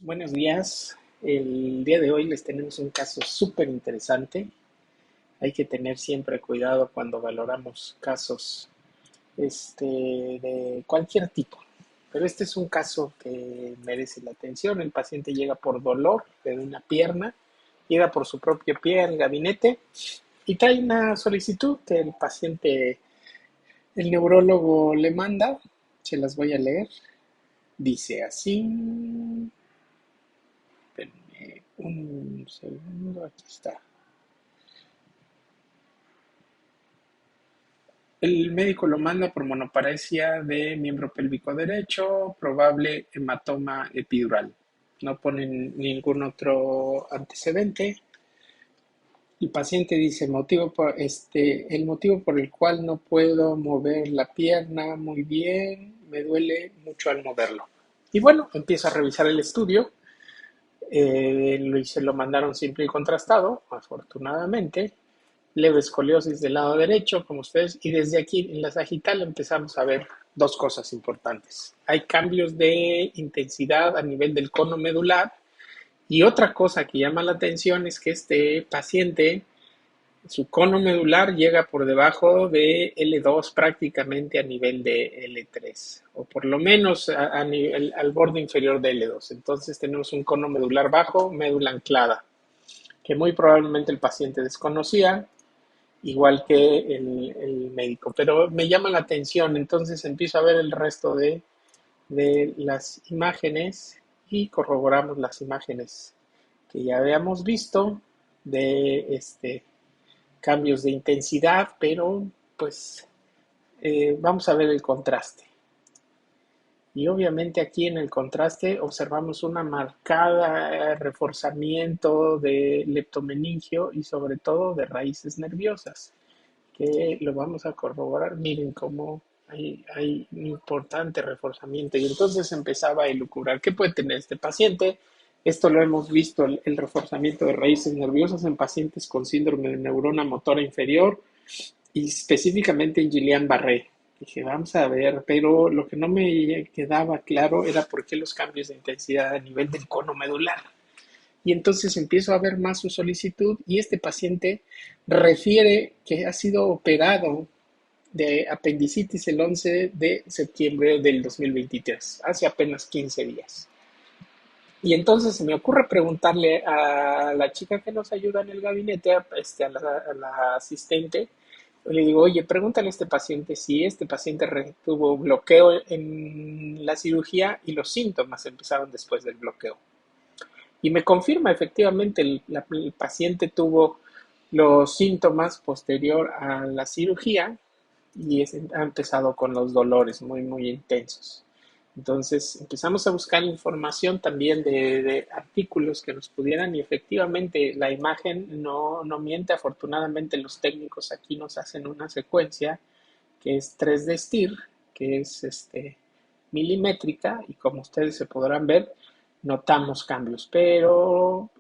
Buenos días. El día de hoy les tenemos un caso súper interesante. Hay que tener siempre cuidado cuando valoramos casos de cualquier tipo. Pero este es un caso que merece la atención. El paciente llega por dolor de una pierna, llega por su propio pie al gabinete y trae una solicitud que el neurólogo le manda. Se las voy a leer. Dice así. Espérenme un segundo, aquí está. El médico lo manda por monoparesia de miembro pélvico derecho, probable hematoma epidural. No ponen ningún otro antecedente. El paciente dice el motivo por el cual no puedo mover la pierna muy bien, me duele mucho al moverlo. Y bueno, empiezo a revisar el estudio. Se lo mandaron simple y contrastado, afortunadamente. Leve escoliosis del lado derecho, como ustedes, y desde aquí en la sagital empezamos a ver dos cosas importantes. Hay cambios de intensidad a nivel del cono medular y otra cosa que llama la atención es que este paciente, su cono medular llega por debajo de L2 prácticamente a nivel de L3 o por lo menos a nivel, al borde inferior de L2. Entonces tenemos un cono medular bajo, médula anclada, que muy probablemente el paciente desconocía, igual que el médico. Pero me llama la atención, entonces empiezo a ver el resto de las imágenes y corroboramos las imágenes que ya habíamos visto de cambios de intensidad, pero pues vamos a ver el contraste. Y obviamente aquí en el contraste observamos una marcada reforzamiento de leptomeningio y sobre todo de raíces nerviosas, que lo vamos a corroborar. Miren cómo hay un importante reforzamiento. Y entonces empezaba a elucubrar qué puede tener este paciente. Esto lo hemos visto, el reforzamiento de raíces nerviosas en pacientes con síndrome de neurona motora inferior y específicamente en Guillain-Barré. Dije, vamos a ver, pero lo que no me quedaba claro era por qué los cambios de intensidad a nivel del cono medular. Y entonces empiezo a ver más su solicitud y este paciente refiere que ha sido operado de apendicitis el 11 de septiembre del 2023, hace apenas 15 días. Y entonces se me ocurre preguntarle a la chica que nos ayuda en el gabinete, a la asistente, le digo, oye, pregúntale a este paciente si este paciente tuvo bloqueo en la cirugía y los síntomas empezaron después del bloqueo. Y me confirma, efectivamente, el paciente tuvo los síntomas posterior a la cirugía y ha empezado con los dolores muy, muy intensos. Entonces empezamos a buscar información también de artículos que nos pudieran y efectivamente la imagen no miente. Afortunadamente los técnicos aquí nos hacen una secuencia que es 3D STIR, que es milimétrica y como ustedes se podrán ver, notamos cambios, pero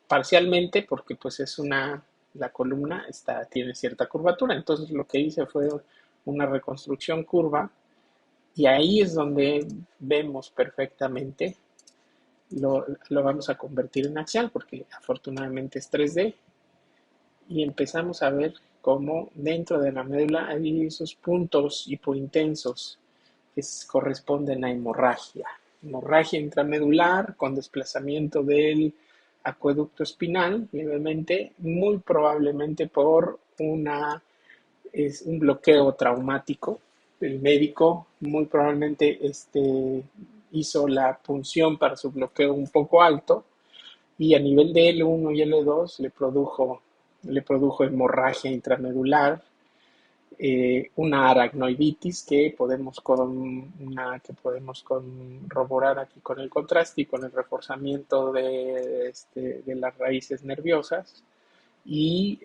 parcialmente porque pues la columna tiene cierta curvatura. Entonces lo que hice fue una reconstrucción curva y ahí es donde vemos perfectamente, lo vamos a convertir en axial porque afortunadamente es 3D y empezamos a ver cómo dentro de la médula hay esos puntos hipointensos que corresponden a hemorragia. Hemorragia intramedular con desplazamiento del acueducto espinal levemente, muy probablemente por un bloqueo traumático. El médico muy probablemente hizo la punción para su bloqueo un poco alto y a nivel de L1 y L2 le produjo hemorragia intramedular, una aracnoiditis que podemos corroborar aquí con el contraste y con el reforzamiento de las raíces nerviosas y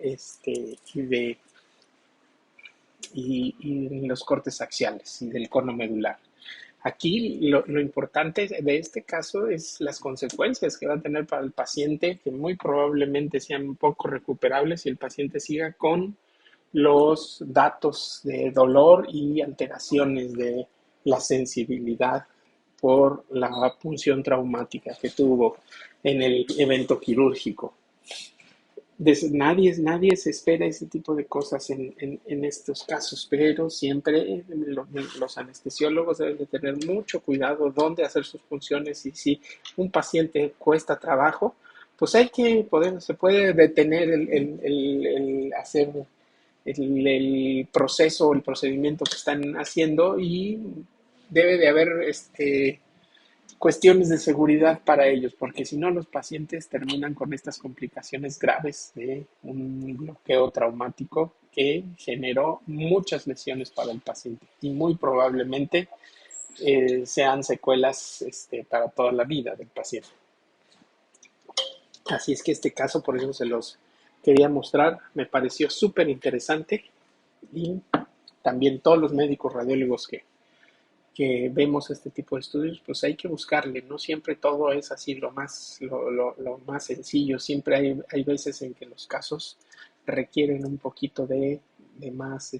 los cortes axiales y del cono medular. Aquí lo importante de este caso es las consecuencias que va a tener para el paciente, que muy probablemente sean poco recuperables si el paciente siga con los datos de dolor y alteraciones de la sensibilidad por la punción traumática que tuvo en el evento quirúrgico. Nadie se espera ese tipo de cosas en estos casos, pero siempre los anestesiólogos deben de tener mucho cuidado dónde hacer sus funciones y si un paciente cuesta trabajo, pues se puede detener el hacer el proceso o el procedimiento que están haciendo y debe de haber cuestiones de seguridad para ellos, porque si no los pacientes terminan con estas complicaciones graves de un bloqueo traumático que generó muchas lesiones para el paciente y muy probablemente sean secuelas para toda la vida del paciente. Así es que este caso, por eso se los quería mostrar, me pareció súper interesante y también todos los médicos radiólogos que vemos este tipo de estudios, pues hay que buscarle, no siempre todo es así lo más sencillo, siempre hay veces en que los casos requieren un poquito de más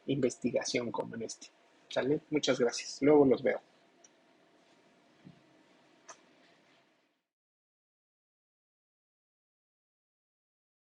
investigación como en este. ¿Sale? Muchas gracias. Luego los veo.